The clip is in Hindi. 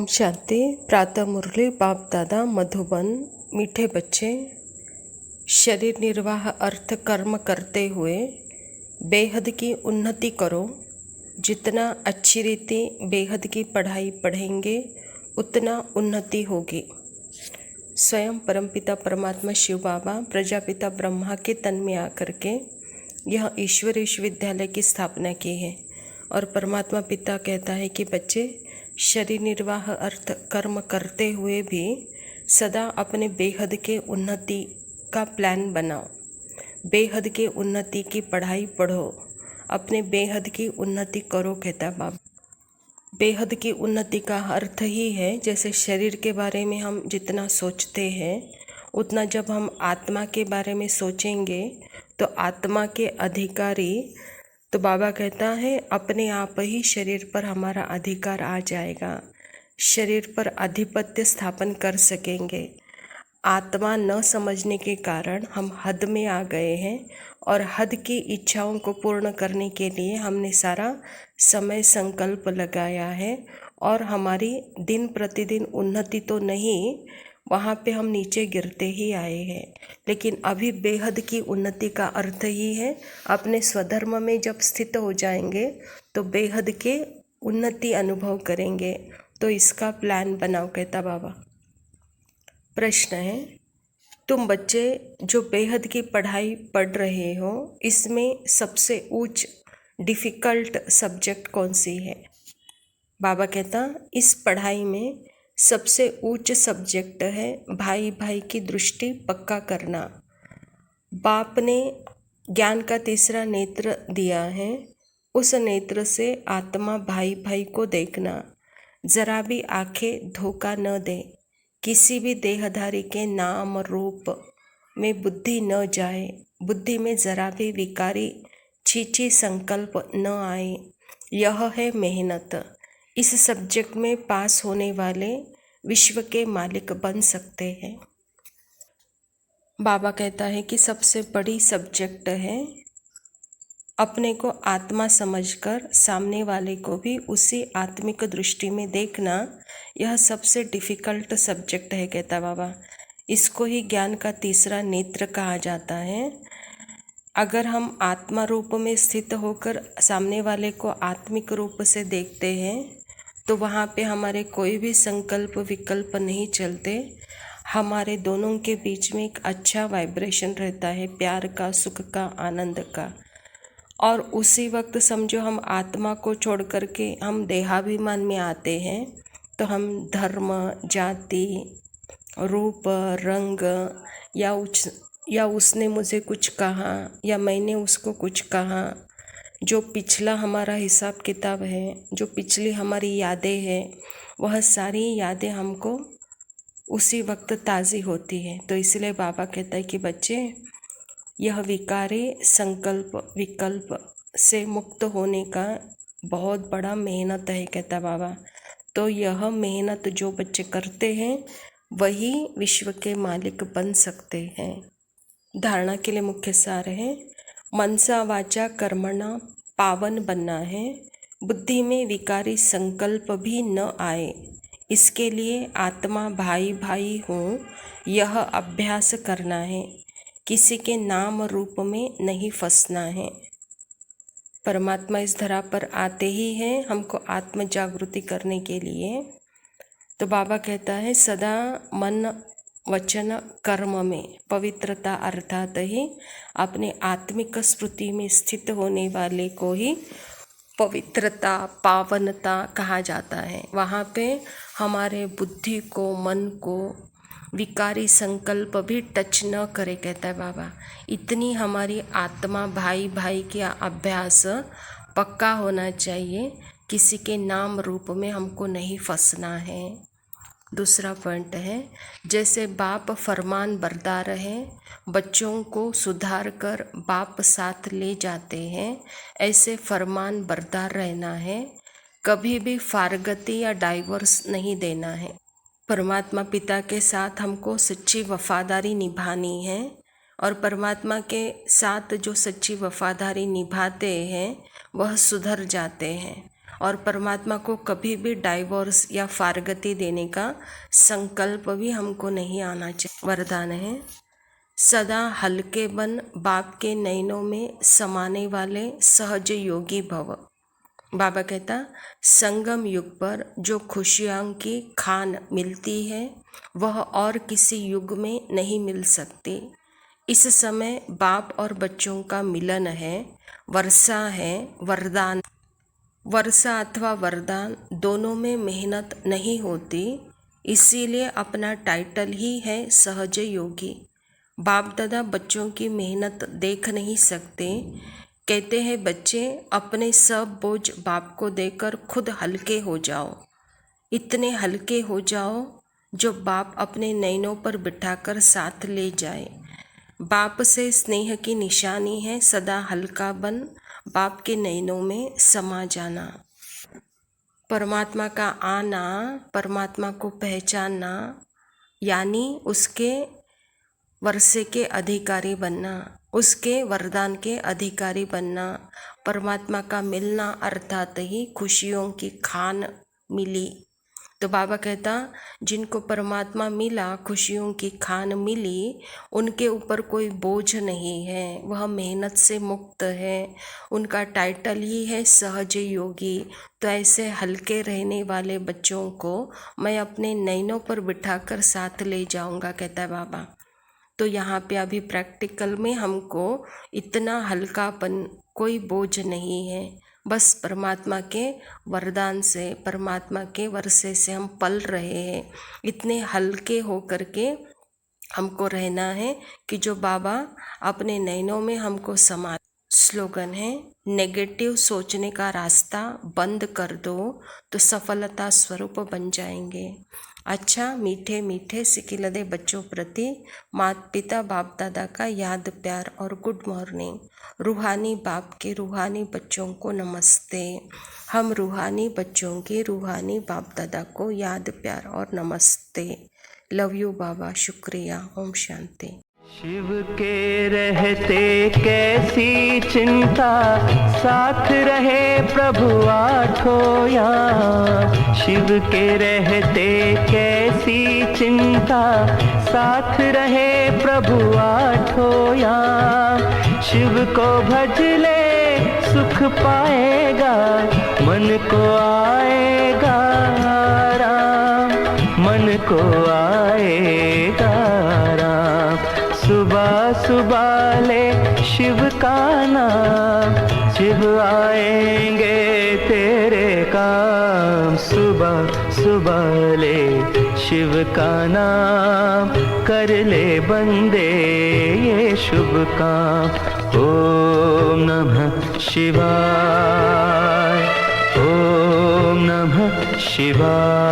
शांति। प्रातः मुरली बाप दादा मधुबन। मीठे बच्चे, शरीर निर्वाह अर्थ कर्म करते हुए बेहद की उन्नति करो। जितना अच्छी रीति बेहद की पढ़ाई पढ़ेंगे उतना उन्नति होगी। स्वयं परमपिता परमात्मा शिव बाबा प्रजापिता ब्रह्मा के तन में आकर के यह ईश्वर विश्वविद्यालय की स्थापना की है। और परमात्मा पिता कहता है कि बच्चे, शरीर निर्वाह अर्थ कर्म करते हुए भी सदा अपने बेहद के उन्नति का प्लान बनाओ। बेहद के उन्नति की पढ़ाई पढ़ो, अपने बेहद की उन्नति करो, कहता बाबा। बेहद की उन्नति का अर्थ ही है, जैसे शरीर के बारे में हम जितना सोचते हैं उतना जब हम आत्मा के बारे में सोचेंगे तो आत्मा के अधिकारी, तो बाबा कहता है अपने आप ही शरीर पर हमारा अधिकार आ जाएगा, शरीर पर आधिपत्य स्थापन कर सकेंगे। आत्मा न समझने के कारण हम हद में आ गए हैं और हद की इच्छाओं को पूर्ण करने के लिए हमने सारा समय संकल्प लगाया है और हमारी दिन प्रतिदिन उन्नति तो नहीं, वहाँ पे हम नीचे गिरते ही आए हैं। लेकिन अभी बेहद की उन्नति का अर्थ ही है अपने स्वधर्म में जब स्थित हो जाएंगे तो बेहद के उन्नति अनुभव करेंगे। तो इसका प्लान बनाओ, कहता बाबा। प्रश्न है, तुम बच्चे जो बेहद की पढ़ाई पढ़ रहे हो, इसमें सबसे उच्च डिफ़िकल्ट सब्जेक्ट कौन सी है? बाबा कहता इस पढ़ाई में सबसे ऊंच सब्जेक्ट है भाई भाई की दृष्टि पक्का करना। बाप ने ज्ञान का तीसरा नेत्र दिया है, उस नेत्र से आत्मा भाई भाई को देखना। जरा भी आंखें धोखा न दे, किसी भी देहधारी के नाम रूप में बुद्धि न जाए, बुद्धि में जरा भी विकारी छीछी संकल्प न आए। यह है मेहनत। इस सब्जेक्ट में पास होने वाले विश्व के मालिक बन सकते हैं। बाबा कहता है कि सबसे बड़ी सब्जेक्ट है अपने को आत्मा समझकर सामने वाले को भी उसी आत्मिक दृष्टि में देखना। यह सबसे डिफ़िकल्ट सब्जेक्ट है, कहता बाबा। इसको ही ज्ञान का तीसरा नेत्र कहा जाता है। अगर हम आत्मा रूप में स्थित होकर सामने वाले को आत्मिक रूप से देखते हैं तो वहाँ पे हमारे कोई भी संकल्प विकल्प नहीं चलते। हमारे दोनों के बीच में एक अच्छा वाइब्रेशन रहता है, प्यार का, सुख का, आनंद का। और उसी वक्त समझो हम आत्मा को छोड़ करके हम देहाभिमान में आते हैं तो हम धर्म, जाति, रूप, रंग या उसने मुझे कुछ कहा या मैंने उसको कुछ कहा, जो पिछला हमारा हिसाब किताब है, जो पिछली हमारी यादें हैं, वह सारी यादें हमको उसी वक्त ताज़ी होती है। तो इसलिए बाबा कहता है कि बच्चे, यह विकारी संकल्प विकल्प से मुक्त होने का बहुत बड़ा मेहनत है, कहता बाबा। तो यह मेहनत जो बच्चे करते हैं वही विश्व के मालिक बन सकते हैं। धारणा के लिए मुख्य सार है, मनसा वाचा कर्मणा पावन बनना है। बुद्धि में विकारी संकल्प भी न आए, इसके लिए आत्मा भाई भाई हूँ यह अभ्यास करना है। किसी के नाम रूप में नहीं फंसना है। परमात्मा इस धरा पर आते ही हैं हमको आत्म जागृति करने के लिए। तो बाबा कहता है सदा मन वचन कर्म में पवित्रता अर्थात ही अपने आत्मिक स्मृति में स्थित होने वाले को ही पवित्रता, पावनता कहा जाता है। वहाँ पे हमारे बुद्धि को, मन को विकारी संकल्प भी टच न करे, कहता है बाबा। इतनी हमारी आत्मा भाई भाई का अभ्यास पक्का होना चाहिए। किसी के नाम रूप में हमको नहीं फंसना है। दूसरा पॉइंट है, जैसे बाप फरमान बरदार हैं, बच्चों को सुधार कर बाप साथ ले जाते हैं, ऐसे फरमान बरदार रहना है। कभी भी फारगती या डाइवर्स नहीं देना है। परमात्मा पिता के साथ हमको सच्ची वफादारी निभानी है और परमात्मा के साथ जो सच्ची वफादारी निभाते हैं वह सुधर जाते हैं और परमात्मा को कभी भी डाइवोर्स या फारगती देने का संकल्प भी हमको नहीं आना चाहिए। वरदान है, सदा हल्के बन बाप के नयनों में समाने वाले सहज योगी भव। बाबा कहता, संगम युग पर जो खुशियाँ की खान मिलती है वह और किसी युग में नहीं मिल सकती। इस समय बाप और बच्चों का मिलन है, वर्षा है, वरदान। वर्षा अथवा वरदान दोनों में मेहनत नहीं होती, इसीलिए अपना टाइटल ही है सहज योगी। बाप दादा बच्चों की मेहनत देख नहीं सकते। कहते हैं, बच्चे अपने सब बोझ बाप को देकर खुद हल्के हो जाओ। इतने हल्के हो जाओ जो बाप अपने नैनों पर बिठाकर साथ ले जाए। बाप से स्नेह की निशानी है सदा हल्का बन बाप के नैनों में समा जाना। परमात्मा का आना, परमात्मा को पहचानना, यानी उसके वर्षे के अधिकारी बनना, उसके वरदान के अधिकारी बनना। परमात्मा का मिलना अर्थात ही खुशियों की खान मिली। तो बाबा कहता, जिनको परमात्मा मिला, खुशियों की खान मिली, उनके ऊपर कोई बोझ नहीं है, वह मेहनत से मुक्त है। उनका टाइटल ही है सहज योगी। तो ऐसे हल्के रहने वाले बच्चों को मैं अपने नैनों पर बिठाकर साथ ले जाऊंगा, कहता है बाबा। तो यहाँ पे अभी प्रैक्टिकल में हमको इतना हल्कापन, कोई बोझ नहीं है। बस परमात्मा के वरदान से, परमात्मा के वर्षे से हम पल रहे हैं। इतने हल्के हो कर के हमको रहना है कि जो बाबा अपने नैनों में हमको समा। स्लोगन है, नेगेटिव सोचने का रास्ता बंद कर दो तो सफलता स्वरूप बन जाएंगे। अच्छा, मीठे मीठे सिकिलदे बच्चों प्रति माता पिता बाप दादा का याद प्यार और गुड मॉर्निंग। रूहानी बाप के रूहानी बच्चों को नमस्ते। हम रूहानी बच्चों के रूहानी बाप दादा को याद प्यार और नमस्ते। लव यू बाबा, शुक्रिया। ओम शांति। शिव के रहते कैसी चिंता, साथ रहे प्रभु आठों याम। शिव के रहते कैसी चिंता, साथ रहे प्रभु आठों याम। शिव को भज ले सुख पाएगा, मन को आएगा आराम, मन को आएगा आराम। सुबह सुबह ले शिव का नाम, शिव आएंगे तेरे काम। सुबह सुबह ले शिव का नाम, कर ले बंदे ये शुभ काम। ओम नमः शिवाय, ओम नमः शिवाय।